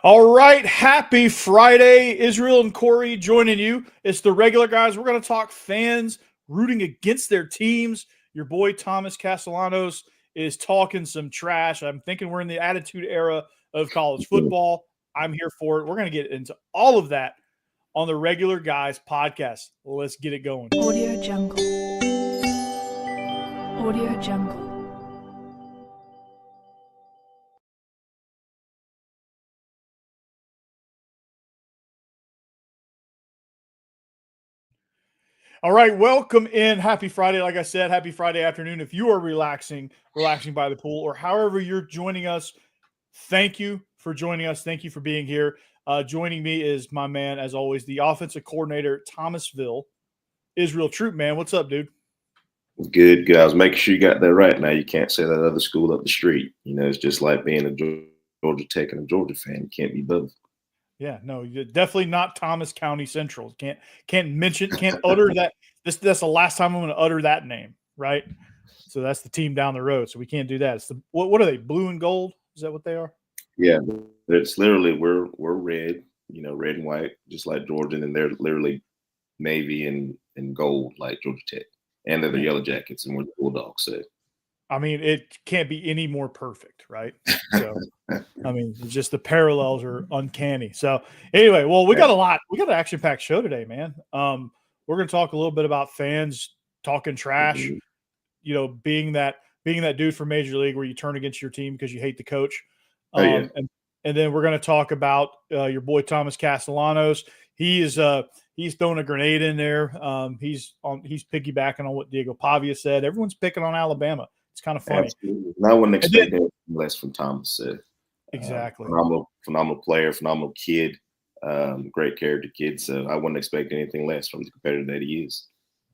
All right, happy Friday. Israel and Corey joining you. It's the regular guys. We're going to talk fans rooting against their teams. Your boy Thomas Castellanos is talking some trash. I'm thinking we're in the attitude era of college football. I'm here for it. We're going to get into all of that on the Regular Guys podcast. Let's get it going. Audio Jungle. Audio Jungle. All right, welcome in. Happy Friday. Like I said, happy Friday afternoon. If you are relaxing by the pool, or however you're joining us, thank you for joining us. Thank you for being here. Joining me is my man, as always, the offensive coordinator, Thomasville, Israel Troop. Man, what's up, dude? Good, guys. Making sure you got that right. Now you can't say that other school up the street. It's just like being a Georgia Tech and a Georgia fan. You can't be both. Yeah, no, you're definitely not Thomas County Central. Can't utter that. That's the last time I'm going to utter that name, right? So that's the team down the road. So we can't do that. It's the what are they? Blue and gold? Is that what they are? Yeah, it's literally we're red, red and white, just like Georgia, and they're literally navy and gold like Georgia Tech, and they're the Yellow Jackets, and we're the Bulldogs. So I mean, it can't be any more perfect, right? So, I mean, it's just the parallels are uncanny. So, anyway, well, we got an action-packed show today, man. We're going to talk a little bit about fans talking trash, being that dude from Major League where you turn against your team because you hate the coach. And then we're going to talk about your boy Thomas Castellanos. He's throwing a grenade in there. He's piggybacking on what Diego Pavia said. Everyone's picking on Alabama. It's kind of funny. Absolutely. I wouldn't expect anything less from Thomas. Exactly. Phenomenal player, phenomenal kid, great character kid. So I wouldn't expect anything less from the competitor that he is.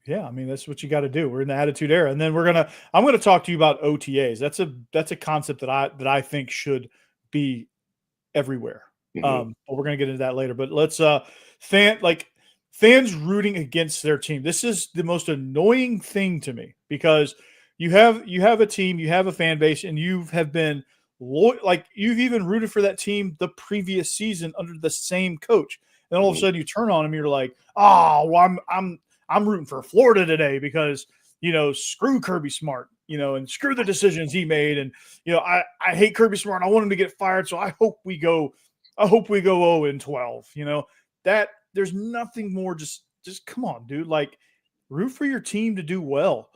Yeah, I mean, that's what you got to do. We're in the attitude era. And then I'm gonna talk to you about OTAs. That's a concept that I think should be everywhere. Mm-hmm. But we're gonna get into that later. But let's fans rooting against their team. This is the most annoying thing to me because you have a team, you have a fan base, and you have been you've even rooted for that team the previous season under the same coach. And all of a sudden you turn on them, you're like, oh, well, I'm rooting for Florida today because screw Kirby Smart, and screw the decisions he made, and I hate Kirby Smart. I want him to get fired, so I hope we go 0-12. That there's nothing more. Just come on, dude. Like, root for your team to do well.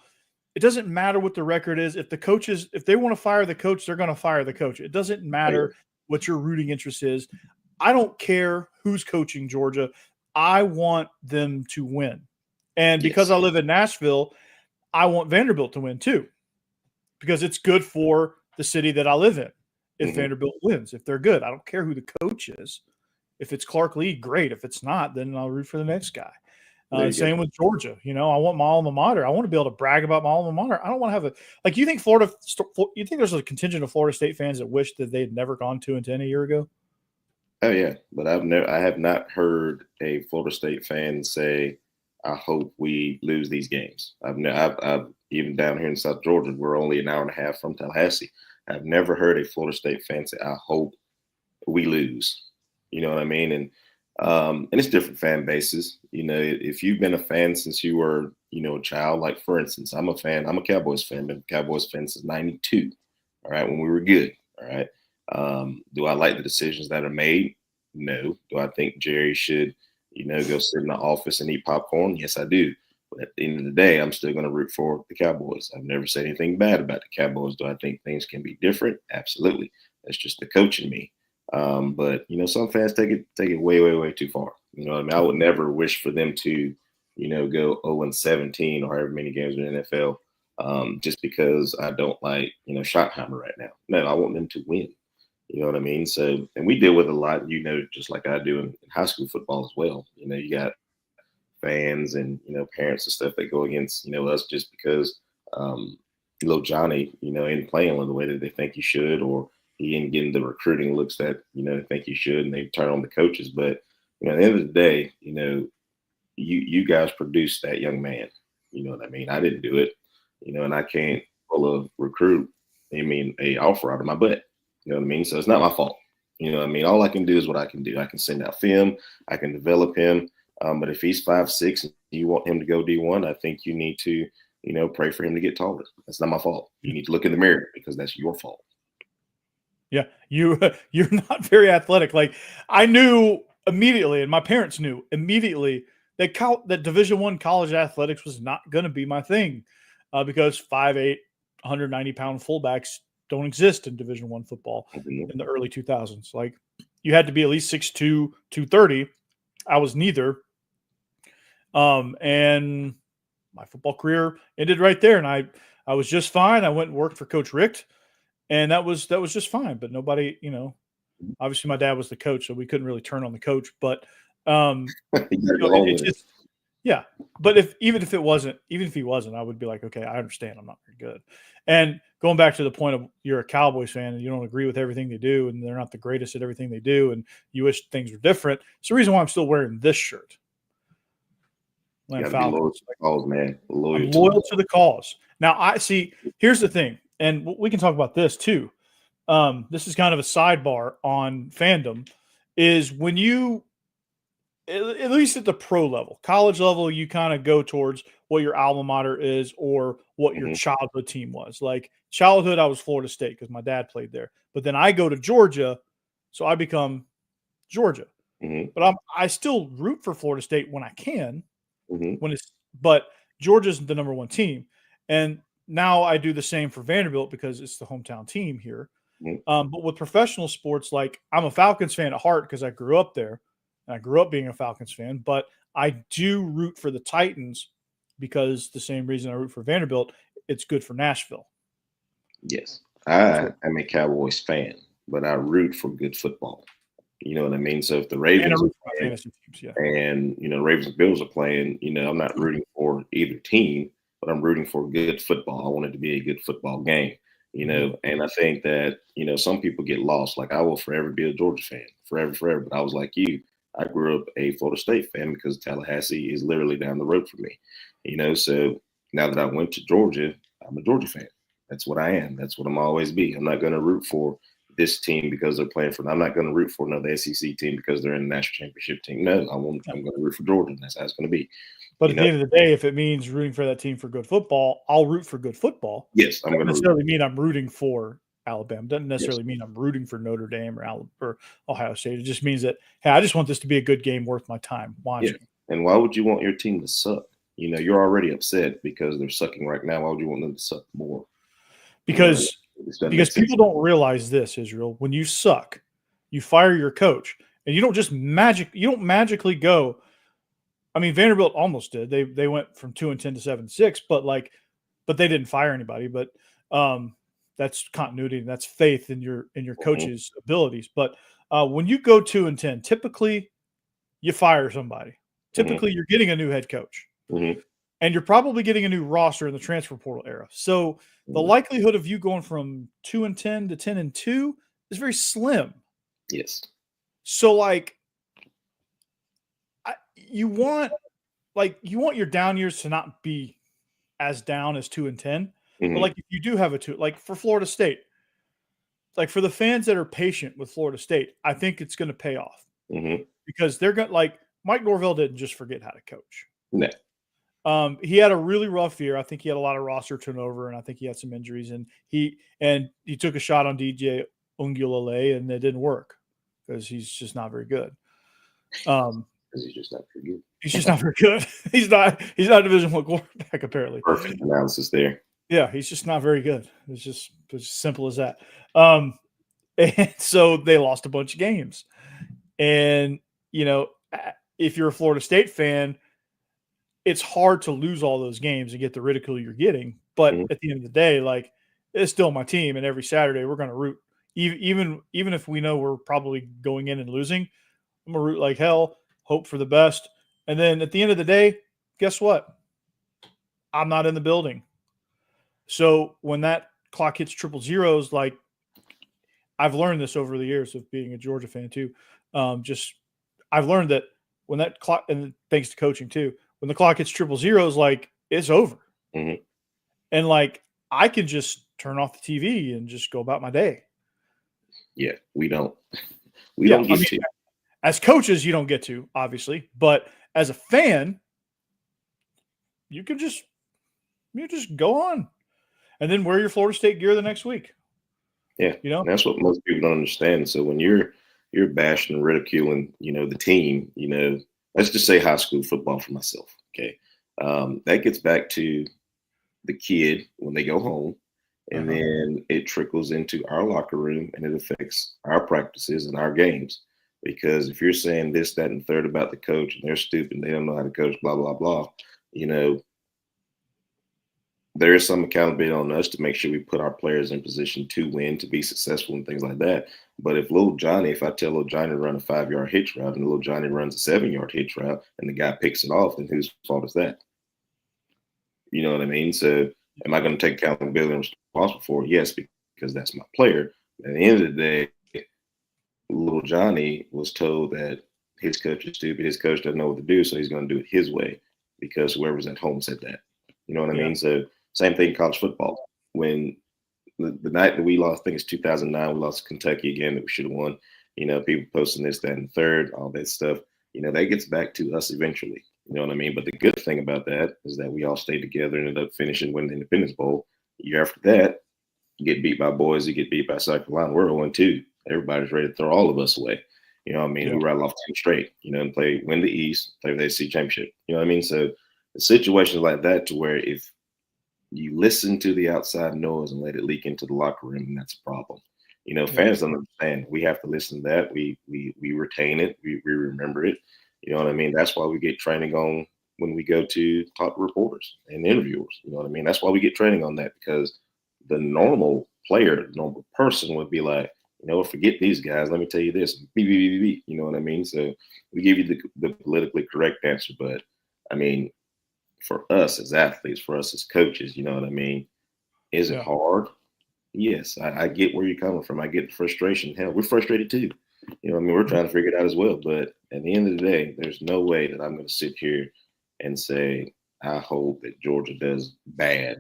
It doesn't matter what the record is. If they want to fire the coach, they're going to fire the coach. It doesn't matter what your rooting interest is. I don't care who's coaching Georgia. I want them to win. And because I live in Nashville, I want Vanderbilt to win too, because it's good for the city that I live in. If Vanderbilt wins, if they're good, I don't care who the coach is. If it's Clark Lee, great. If it's not, then I'll root for the next guy. Same with Georgia. I want my alma mater. I want to be able to brag about my alma mater. I don't want to have you think you think there's a contingent of Florida State fans that wish that they'd never gone 2-10 a year ago? Oh yeah, but I have not heard a Florida State fan say, I hope we lose these games. I've even down here in South Georgia, we're only an hour and a half from Tallahassee. I've never heard a Florida State fan say, I hope we lose. You know what I mean? And it's different fan bases. If you've been a fan since you were, a child, like for instance, I'm a Cowboys fan, been a Cowboys fan since '92. All right. When we were good. All right. Do I like the decisions that are made? No. Do I think Jerry should, go sit in the office and eat popcorn? Yes, I do. But at the end of the day, I'm still going to root for the Cowboys. I've never said anything bad about the Cowboys. Do I think things can be different? Absolutely. That's just the coach in me. But some fans take it way, way, way too far. I mean? I would never wish for them to, go 0-17 or however many games in the NFL, just because I don't like, Schottenheimer right now. No, I want them to win. You know what I mean? So, and we deal with a lot, just like I do in high school football as well. You got fans and, parents and stuff that go against, us just because little Johnny, ain't playing the way that they think he should, or he ain't getting the recruiting looks that, they think he should, and they turn on the coaches. But, at the end of the day, you guys produced that young man. You know what I mean? I didn't do it, and I can't pull a recruit, a offer out of my butt. You know what I mean? So it's not my fault. You know what I mean? All I can do is what I can do. I can send out film. I can develop him. But if he's 5'6" and you want him to go D1, I think you need to, pray for him to get taller. That's not my fault. You need to look in the mirror because that's your fault. Yeah, you're not very athletic. Like I knew immediately, and my parents knew immediately that that Division I college athletics was not going to be my thing because 5'8", 190-pound fullbacks don't exist in Division I football in the early 2000s. Like you had to be at least 6'2", 230. I was neither. And my football career ended right there, and I was just fine. I went and worked for Coach Richt. And that was just fine, but nobody, obviously my dad was the coach, so we couldn't really turn on the coach. But it's just, yeah. But even if he wasn't, I would be like, okay, I understand. I'm not very good. And going back to the point of you're a Cowboys fan and you don't agree with everything they do, and they're not the greatest at everything they do, and you wish things were different. It's the reason why I'm still wearing this shirt. Loyal to the cause, man. Loyal to the cause. Now here's the thing. And we can talk about this too. This is kind of a sidebar on fandom is when you, at least at the pro level, college level, you kind of go towards what your alma mater is or what your childhood team was. Like childhood, I was Florida State because my dad played there. But then I go to Georgia, so I become Georgia. But I still root for Florida State when I can. But Georgia's the number one team. And now I do the same for Vanderbilt because it's the hometown team here. But with professional sports, like I'm a Falcons fan at heart because I grew up there and I grew up being a Falcons fan, but I do root for the Titans because the same reason I root for Vanderbilt, it's good for Nashville. Yes. I'm a Cowboys fan, but I root for good football. You know what I mean? So if the Ravens are playing, and Ravens and Bills are playing, I'm not rooting for either team, but I'm rooting for good football. I want it to be a good football game, and I think that, some people get lost. Like I will forever be a Georgia fan, forever. But I was like you. I grew up a Florida State fan because Tallahassee is literally down the road from me, So now that I went to Georgia, I'm a Georgia fan. That's what I am. That's what I'm always be. I'm not going to root for this team because they're playing for. I'm not going to root for another SEC team because they're in the national championship team. No, I'm going to root for Georgia. And that's how it's going to be. But at the end of the day, if it means rooting for that team for good football, I'll root for good football. Yes, I'm going to necessarily mean I'm rooting for Alabama. Doesn't necessarily mean I'm rooting for Notre Dame or Ohio State. It just means that, hey, I just want this to be a good game worth my time watching. Yeah. And why would you want your team to suck? You're already upset because they're sucking right now. Why would you want them to suck more? Because people don't realize this, Israel. When you suck, you fire your coach, and you don't magically go. I mean, Vanderbilt almost did. They went from 2-10 to 7-6, but they didn't fire anybody. But that's continuity and that's faith in your coach's abilities. But when you go 2-10, typically you fire somebody. Typically, you're getting a new head coach. And you're probably getting a new roster in the transfer portal era. So the likelihood of you going from 2-10 to 10-2 is very slim. Yes. So you want your down years to not be as down as 2-10. But if you do have a 2, for Florida State, for the fans that are patient with Florida State, I think it's going to pay off because they're going Mike Norvell didn't just forget how to coach. No. He had a really rough year. I think he had a lot of roster turnover, and I think he had some injuries. And he took a shot on DJ Ungulale, and it didn't work because he's just not very good. Because he's just not very good. He's just not very good. He's not a Division I quarterback, apparently. Perfect analysis there. Yeah, he's just not very good. It's just as simple as that. And so they lost a bunch of games. And, if you're a Florida State fan, it's hard to lose all those games and get the ridicule you're getting. But at the end of the day, it's still my team. And every Saturday we're going to root. Even if we know we're probably going in and losing, I'm going to root like hell, hope for the best. And then at the end of the day, guess what? I'm not in the building. So when that clock hits triple zeros, I've learned this over the years of being a Georgia fan too. I've learned that when that clock, and thanks to coaching too, when the clock hits triple zeros, it's over. And I can just turn off the TV and just go about my day. Yeah, we don't. We don't get to. As coaches, you don't get to, obviously, but as a fan, you just go on and then wear your Florida State gear the next week. Yeah, and that's what most people don't understand. So when you're bashing and ridiculing, the team, let's just say high school football for myself. Okay, that gets back to the kid when they go home, and then it trickles into our locker room and it affects our practices and our games. Because if you're saying this, that, and third about the coach and they're stupid, they don't know how to coach, blah, blah, blah, there is some accountability on us to make sure we put our players in position to win, to be successful and things like that. But if I tell little Johnny to run a 5-yard hitch route and little Johnny runs a 7-yard hitch route and the guy picks it off, then whose fault is that? You know what I mean? So am I going to take accountability and responsible for it? Yes, because that's my player. At the end of the day, little Johnny was told that his coach is stupid. His coach doesn't know what to do, so he's going to do it his way because whoever's at home said that. You know what I mean? So same thing in college football. When the night that we lost, I think it's 2009, we lost to Kentucky again that we should have won. People posting this, that, and the third, all that stuff. That gets back to us eventually. You know what I mean? But the good thing about that is that we all stayed together and ended up winning the Independence Bowl. A year after that, you get beat by Boise, you get beat by South Carolina. We're 0-2. Everybody's ready to throw all of us away. You know what I mean? We rattle off 10 straight, and win the East, play for the SEC championship. You know what I mean? So the situations like that to where if you listen to the outside noise and let it leak into the locker room, and that's a problem. Fans don't understand. We have to listen to that. We retain it. We remember it. You know what I mean? That's why we get training on when we go to talk to reporters and interviewers. You know what I mean? That's why we get training on that, because the normal player, the normal person would be like, forget these guys. Let me tell you this. You know what I mean? So we give you the politically correct answer. But, I mean, for us as athletes, for us as coaches, you know what I mean? Is it hard? Yes, I get where you're coming from. I get the frustration. Hell, we're frustrated too. You know what I mean? We're trying to figure it out as well. But at the end of the day, there's no way that I'm going to sit here and say, I hope that Georgia does bad.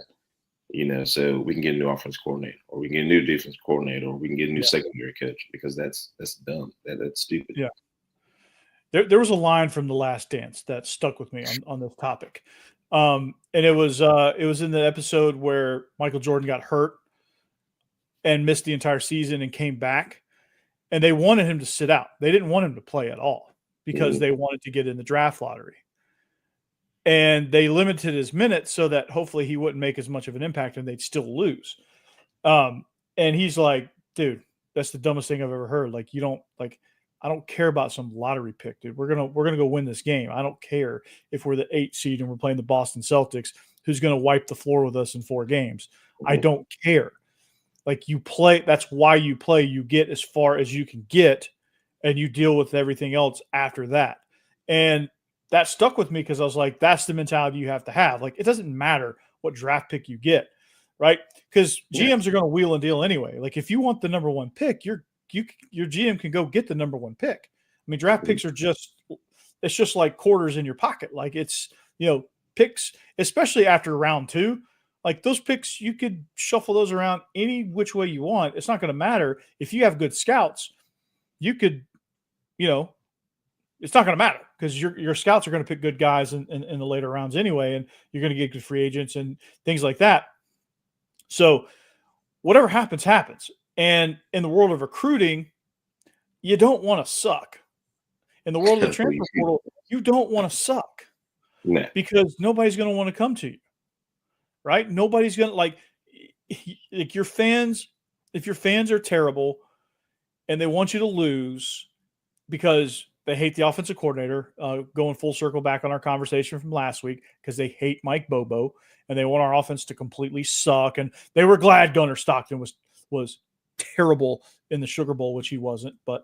So we can get a new offense coordinator, or we can get a new defense coordinator, or we can get a new secondary coach, because that's dumb. That's stupid. Yeah. There was a line from The Last Dance that stuck with me on this topic. And it was in the episode where Michael Jordan got hurt and missed the entire season and came back, and they wanted him to sit out. They didn't want him to play at all because they wanted to get in the draft lottery. And they limited his minutes so that hopefully he wouldn't make as much of an impact and they'd still lose. And he's like, dude, that's the dumbest thing I've ever heard. Like, I don't care about some lottery pick, dude. We're gonna go win this game. I don't care if we're the 8th seed and we're playing the Boston Celtics, who's gonna wipe the floor with us in 4 games. I don't care. Like, you play, that's why you play. You get as far as you can get, and you deal with everything else after that. And that stuck with me because I was like, that's the mentality you have to have. Like, it doesn't matter what draft pick you get, right? Because GMs are going to wheel and deal anyway. Like, if you want the number 1 pick, your GM can go get the number 1 pick. I mean, draft picks are it's just like quarters in your pocket. Like, it's, picks, especially after round 2, like those picks, you could shuffle those around any which way you want. It's not going to matter. If you have good scouts, you could, it's not going to matter because your scouts are going to pick good guys in the later rounds anyway, and you're going to get good free agents and things like that. So whatever happens, happens. And in the world of recruiting, you don't want to suck. In the world of the transfer portal, you don't want to suck because nobody's going to want to come to you, right? Nobody's going to like your fans. If your fans are terrible and they want you to lose because they hate the offensive coordinator, going full circle back on our conversation from last week, because they hate Mike Bobo and they want our offense to completely suck. And they were glad Gunnar Stockton was terrible in the Sugar Bowl, which he wasn't, but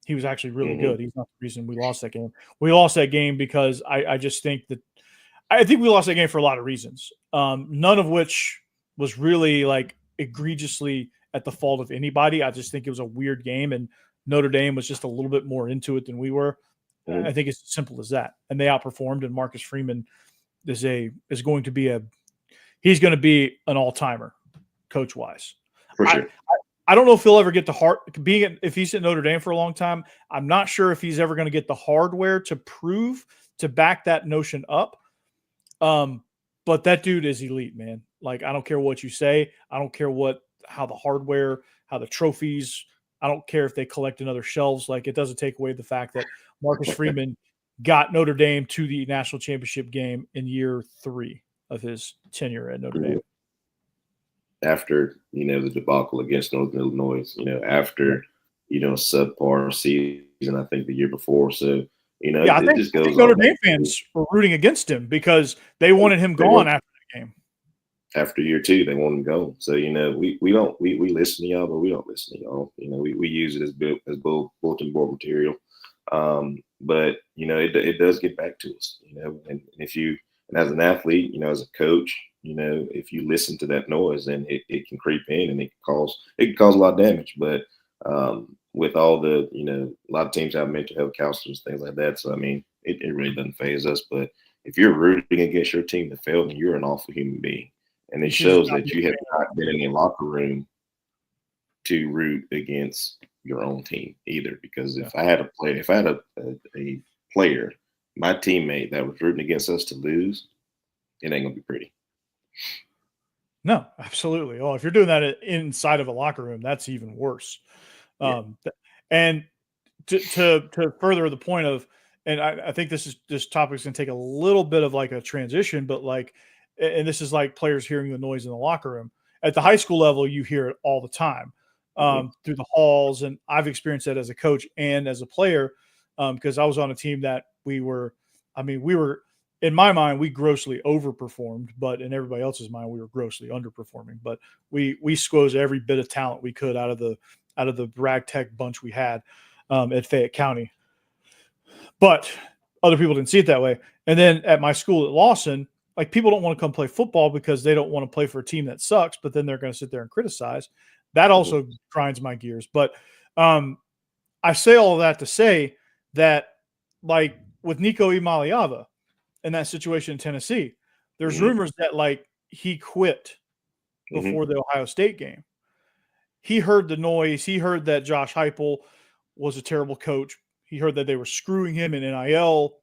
he was actually really good. He's not the reason we lost that game. We lost that game because I just think that I think we lost that game for a lot of reasons, none of which was really like egregiously at the fault of anybody. I just think it was a weird game, and Notre Dame was just a little bit more into it than we were. I think it's as simple as that. And they outperformed, and Marcus Freeman is going to be he's going to be an all-timer coach-wise. For sure. I don't know if he'll ever get the if he's at Notre Dame for a long time. I'm not sure if he's ever going to get the hardware to back that notion up. But that dude is elite, man. Like, I don't care what you say. I don't care how the hardware, how the trophies, I don't care if they collect in other shelves. Like, it doesn't take away the fact that Marcus Freeman got Notre Dame to the national championship game in year 3 of his tenure at Notre Dame. After, the debacle against Northern Illinois, after, subpar season, I think the year before. So, I think Notre Dame fans were rooting against him because they wanted him gone after the game. After year 2, they want him gone. So, we listen to y'all, but we don't listen to y'all. We use it as bulletin board material. But it does get back to us, and as an athlete, as a coach, if you listen to that noise, then it can creep in and it can cause a lot of damage. But with all the, a lot of teams have mental health counselors, things like that. So, I mean, it really doesn't faze us. But if you're rooting against your team that failed, then you're an awful human being. And it shows that you have not been in a locker room to root against your own team either. Because if I had a player, my teammate that was rooting against us to lose, it ain't gonna be pretty. No, absolutely. Oh, if you're doing that inside of a locker room, that's even worse. Yeah. And to further the point of, and I think this topic is going to take a little bit of like a transition, but like, and this is like players hearing the noise in the locker room. At the high school level, you hear it all the time through the halls, and I've experienced that as a coach and as a player because I was on a team that we were in my mind, we grossly overperformed, but in everybody else's mind, we were grossly underperforming. But we squoze every bit of talent we could out of the ragtag bunch we had at Fayette County. But other people didn't see it that way. And then at my school at Lawson, like, people don't want to come play football because they don't want to play for a team that sucks, but then they're going to sit there and criticize. That also grinds my gears. But I say all of that to say that, like, with Nico Imaliava, in that situation in Tennessee, there's rumors that like he quit before the Ohio State game. He heard the noise. He heard that Josh Heupel was a terrible coach. He heard that they were screwing him in NIL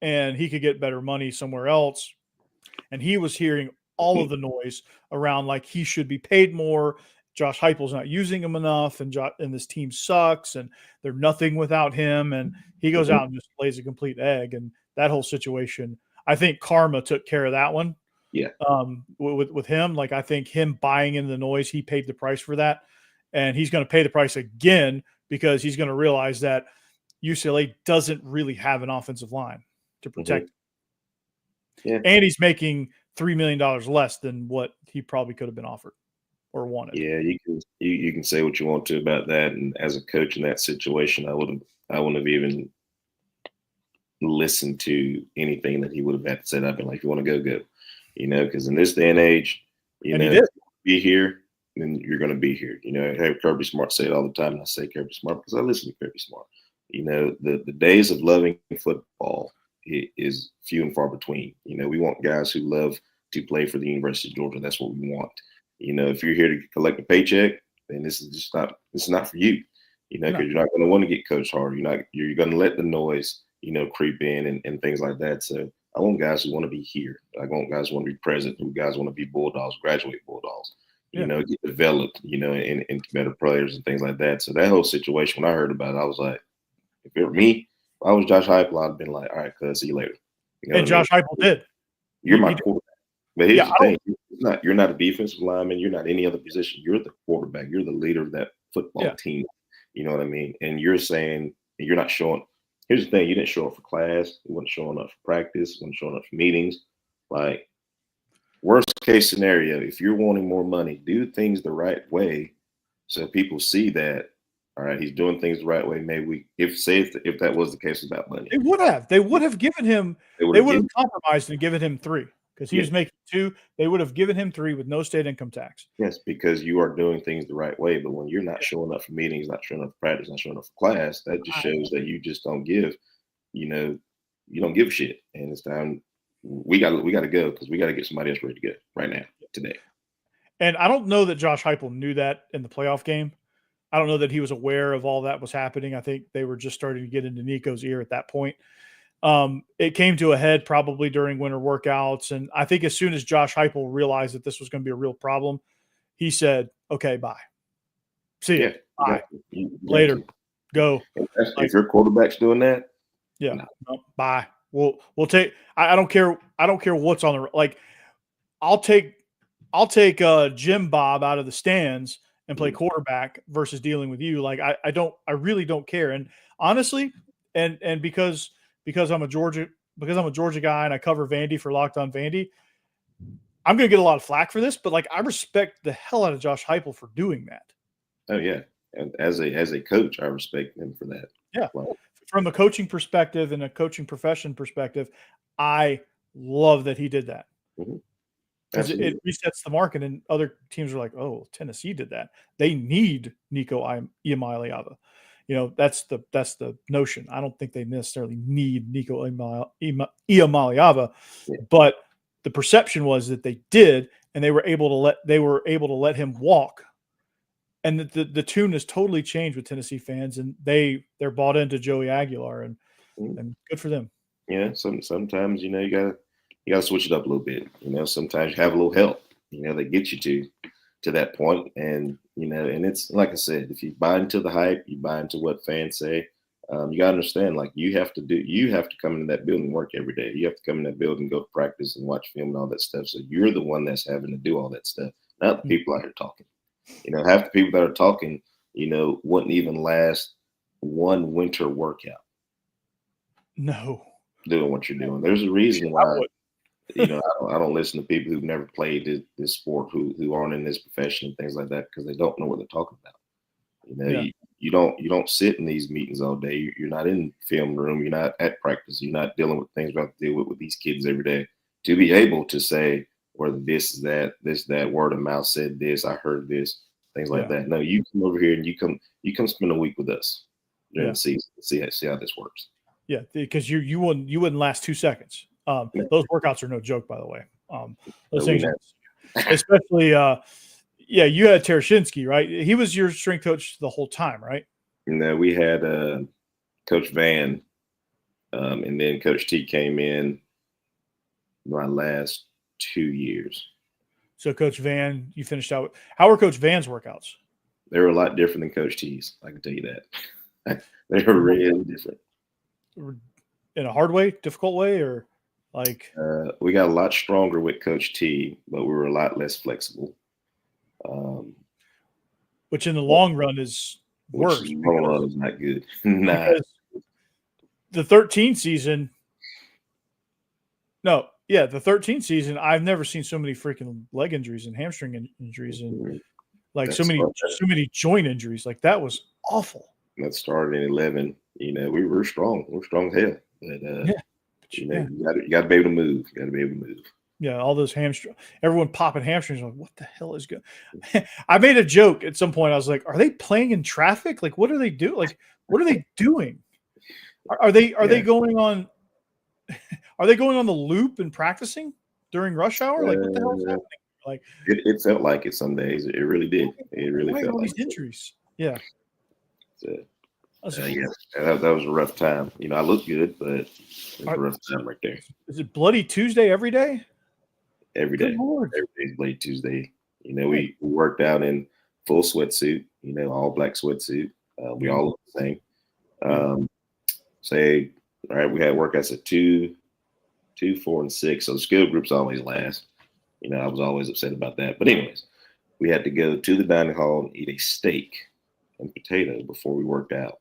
and he could get better money somewhere else. And he was hearing all of the noise around like he should be paid more. Josh Heupel's not using him enough, and this team sucks, and they're nothing without him. And he goes out and just lays a complete egg. And that whole situation, I think karma took care of that one. Yeah. With him, like, I think him buying into the noise, he paid the price for that, and he's going to pay the price again because he's going to realize that UCLA doesn't really have an offensive line to protect. Yeah. And he's making $3 million less than what he probably could have been offered or wanted. Yeah, you can say what you want to about that. And as a coach in that situation, I wouldn't have even listened to anything that he would have had to say. I've been like, you want to go, because in this day and age, be here, then you're going to be here. I have Kirby Smart say it all the time, and I say Kirby Smart because I listen to Kirby Smart. The days of loving football is few and far between. We want guys who love to play for the University of Georgia. That's what we want. If you're here to collect a paycheck, then this is not for you. Because you're not going to want to get coached hard. You're going to let the noise, creep in and things like that. So I want guys who want to be here. I want guys who want to be present, who guys want to be Bulldogs, graduate Bulldogs, get developed, into better players and things like that. So that whole situation, when I heard about it, I was like, if it were me, if I was Josh Heupel, I'd have been like, all right, cuz, see you later. And Josh Heupel did. You're my quarterback. But here's the thing. You're not a defensive lineman. You're not any other position. You're the quarterback. You're the leader of that football team. You know what I mean? And you're saying you're not showing. Here's the thing. You didn't show up for class. You weren't showing up for practice. You weren't showing up for meetings. Like, worst case scenario, if you're wanting more money, do things the right way so people see that, all right, he's doing things the right way. Maybe if that was the case about money. They would have given him – they would have compromised and given him 3. Because he was making 2, they would have given him 3 with no state income tax. Yes, because you are doing things the right way. But when you're not showing up for meetings, not showing up for practice, not showing up for class, that just shows that you just don't give. You don't give a shit. And it's time we got to go because we got to get somebody else ready to go right now, today. And I don't know that Josh Heupel knew that in the playoff game. I don't know that he was aware of all that was happening. I think they were just starting to get into Nico's ear at that point. It came to a head probably during winter workouts. And I think as soon as Josh Heupel realized that this was going to be a real problem, he said, okay, bye. See ya. Bye. Later. Go. If your quarterback's doing that, yeah, no, bye. We'll take. I don't care. I don't care what's on the like. I'll take Jim Bob out of the stands and play quarterback versus dealing with you. Like I really don't care. And honestly, and because I'm a Georgia guy and I cover Vandy for Locked On Vandy, I'm going to get a lot of flack for this, but like I respect the hell out of Josh Heupel for doing that. Oh yeah, and as a coach, I respect him for that. Yeah, well, from a coaching perspective and a coaching profession perspective, I love that he did that. Because it resets the market, and other teams are like, "Oh, Tennessee did that. They need Nico Iamaleava." You know, that's the notion. I don't think they necessarily need Nico Iamaleava, but the perception was that they did, and they were able to let him walk. And the tune has totally changed with Tennessee fans, and they're bought into Joey Aguilar, and good for them. Yeah, sometimes you gotta switch it up a little bit. Sometimes you have a little help. That get you to that point, and and it's like I said, if you buy into the hype, you buy into what fans say. You gotta understand, like you have to come into that building and work every day. You have to come in that building, go to practice, and watch film and all that stuff. So you're the one that's having to do all that stuff, not the people out here talking. Half the people that are talking, wouldn't even last one winter workout. No. Doing what you're doing. There's a reason why, I don't listen to people who've never played this sport, who aren't in this profession and things like that, because they don't know what they're talking about. You don't sit in these meetings all day. You're not in the film room. You're not at practice. You're not dealing with things you have to deal with these kids every day. To be able to say, whether this is that word of mouth said this, I heard this, things like that. No, you come over here and you come spend a week with us during the season, see how this works. Yeah, because you wouldn't last 2 seconds. Those workouts are no joke, by the way. Those things, especially you had Tereshinski, right? He was your strength coach the whole time, right? No, we had Coach Van, and then Coach T came in my last 2 years. So Coach Van, you finished out. How were Coach Van's workouts? They were a lot different than Coach T's. I can tell you that. They were really different. In a hard way, difficult way, or like? We got a lot stronger with Coach T, but we were a lot less flexible. Which in the long run is worse. In the long run is not good. Nah. The 13 season. No. Yeah, the 13th season, I've never seen so many freaking leg injuries and hamstring injuries and like so many joint injuries. Like that was awful. That started in 11. We were strong. We're strong as hell. But you got to be able to move. You got to be able to move. Yeah, all those hamstrings. Everyone popping hamstrings. Like, what the hell is good? I made a joke at some point. I was like, "Are they playing in traffic? Like, what are they doing? Like, what are they doing? Are they going on?" Are they going on the loop and practicing during rush hour? Like, what the hell is happening? Like, it felt like it some days. It really did. It really felt all like these injuries. Yeah. That was a rough time. I look good, but it's a rough time right there. Is it Bloody Tuesday every day? Every day. Every day is Bloody Tuesday. We worked out in full sweatsuit. All black sweatsuit. We all look the same. Say. All right, we had workouts at 2, 4, and 6. So the skill groups always last. I was always upset about that. But anyways, we had to go to the dining hall and eat a steak and potato before we worked out,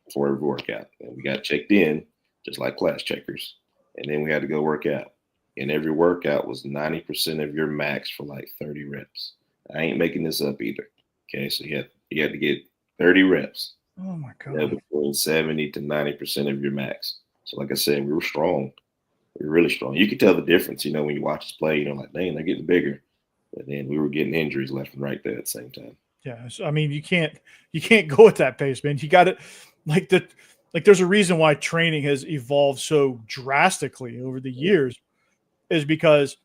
before every workout. And we got checked in, just like class checkers. And then we had to go work out. And every workout was 90% of your max for like 30 reps. I ain't making this up either. Okay, so you had to get 30 reps. Oh my God. Between 70 to 90% of your max. So like I said, we were strong. We were really strong. You could tell the difference, when you watch us play, like, dang, they're getting bigger. But then we were getting injuries left and right there at the same time. Yeah. So, I mean, you can't go at that pace, man. You got it. Like there's a reason why training has evolved so drastically over the years is because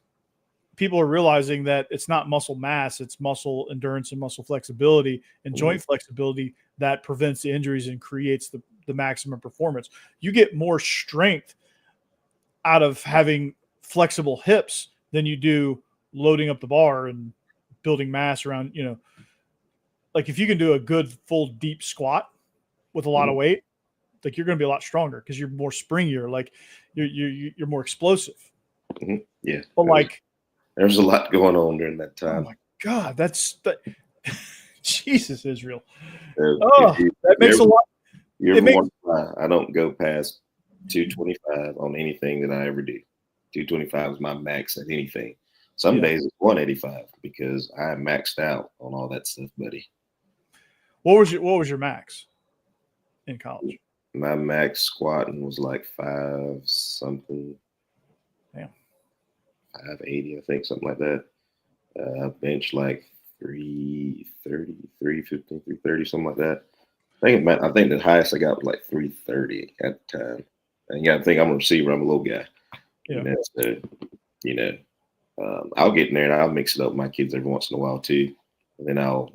people are realizing that it's not muscle mass, it's muscle endurance and muscle flexibility and joint flexibility that prevents the injuries and creates the maximum performance. You get more strength out of having flexible hips than you do loading up the bar and building mass around, like if you can do a good full deep squat with a lot of weight, like you're going to be a lot stronger because you're more springier, like you're more explosive. Yeah. But like there's a lot going on during that oh time. my God, that's Jesus, Israel. If That makes a lot. You ever want to fly, I don't go past 225 on anything that I ever do. 225 is my max at anything. Some days it's 185 because I maxed out on all that stuff, buddy. What was your max in college? My max squatting was like 5 something. Damn. 580, I think, something like that. Bench like 330, 315, 330, something like that. I think the highest I got was like 330 at the time. And you got to think I'm a receiver. I'm a little guy. Yeah. So, I'll get in there and I'll mix it up with my kids every once in a while too. And then I'll,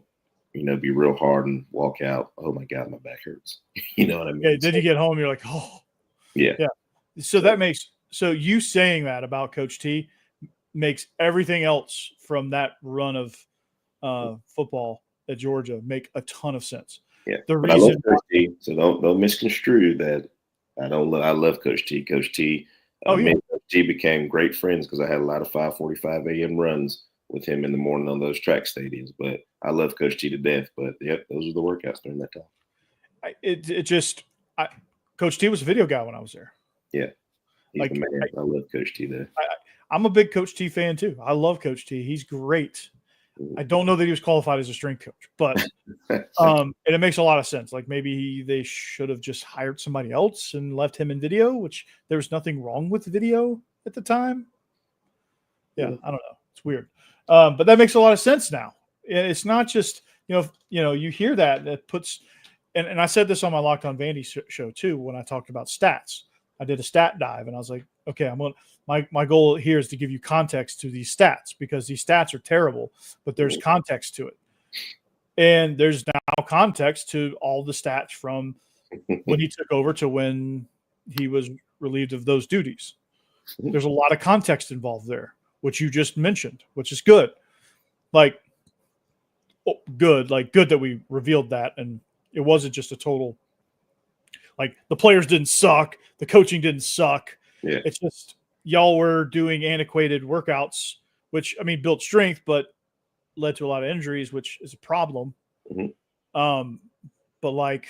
be real hard and walk out. Oh my God, my back hurts. You know what I mean? Yeah. Then you get home, you're like, oh. Yeah. Yeah. So you saying that about Coach T makes everything else from that run of football at Georgia make a ton of sense. Yeah. The but reason I love Coach T, so don't misconstrue that. I love Coach T. Coach T. Me and Coach T became great friends because I had a lot of 5:45 a.m. runs with him in the morning on those track stadiums. But I love Coach T to death. But yep, those are the workouts during that time. Coach T was a video guy when I was there. Yeah, he's the man. I love Coach T there. I'm a big Coach T fan too. I love Coach T. He's great. I don't know that he was qualified as a strength coach, but and it makes a lot of sense. Like maybe they should have just hired somebody else and left him in video, which there was nothing wrong with video at the time. Yeah, I don't know. It's weird. But that makes a lot of sense now. It's not just, you hear that puts, and I said this on my Locked On Vandy show too, when I talked about stats. I did a stat dive and I was like, okay, my goal here is to give you context to these stats because these stats are terrible, but there's context to it. And there's now context to all the stats from when he took over to when he was relieved of those duties. There's a lot of context involved there, which you just mentioned, which is good. Good that we revealed that. And it wasn't just a total, like the players didn't suck. The coaching didn't suck. Yeah. It's just y'all were doing antiquated workouts, which built strength, but led to a lot of injuries, which is a problem. But like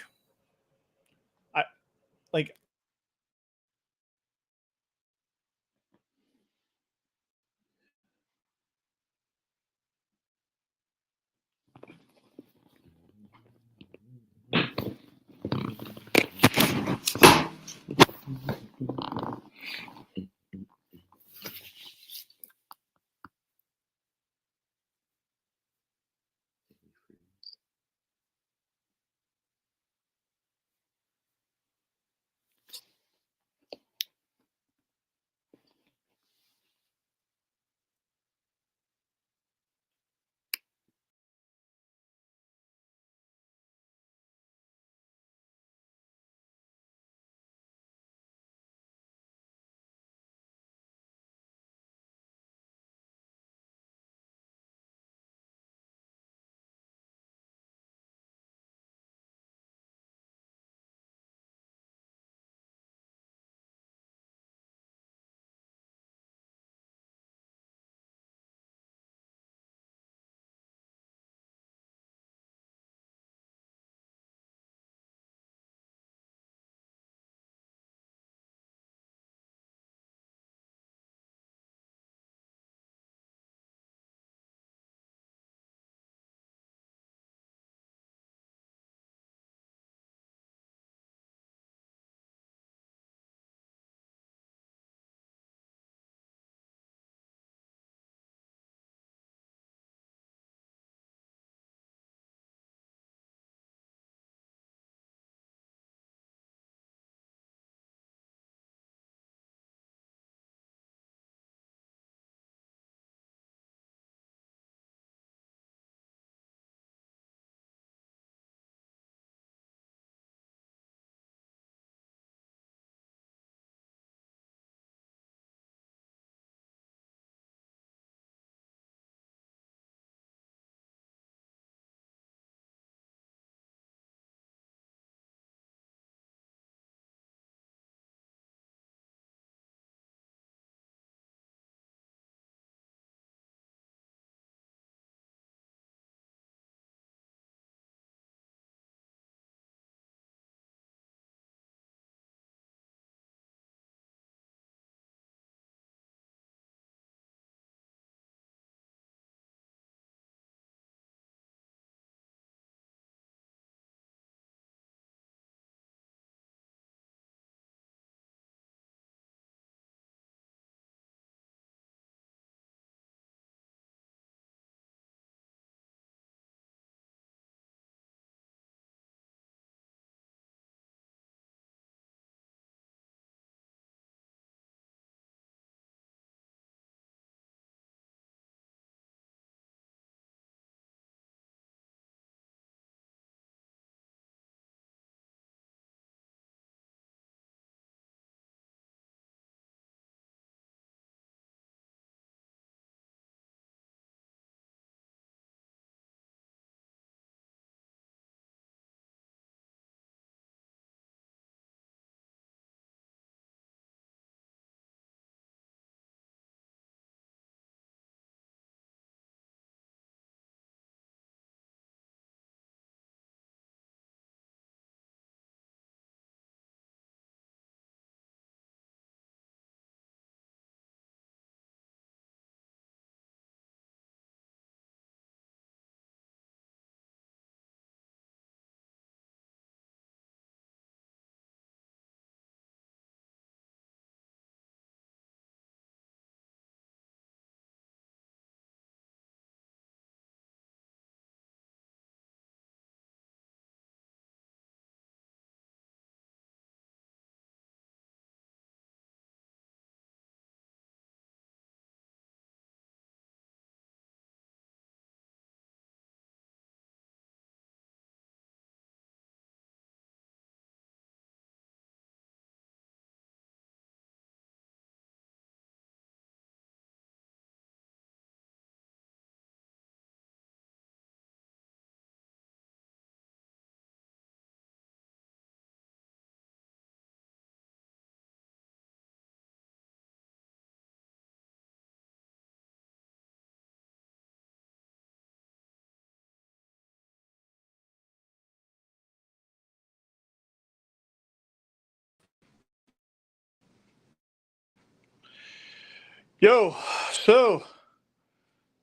Yo, so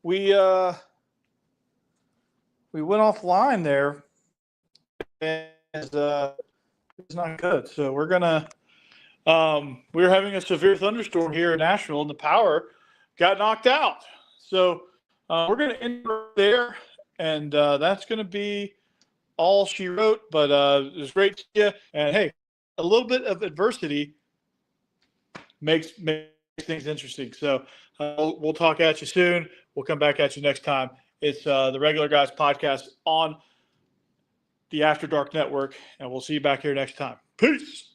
we went offline there, and it's not good. So we're gonna we're having a severe thunderstorm here in Nashville, and the power got knocked out. So we're gonna end right there, and that's gonna be all she wrote. But it was great to see you. And hey, a little bit of adversity makes things interesting. So we'll talk at you soon. We'll come back at you next time. It's the Regular Guys podcast on the After Dark Network, and we'll see you back here next time. Peace.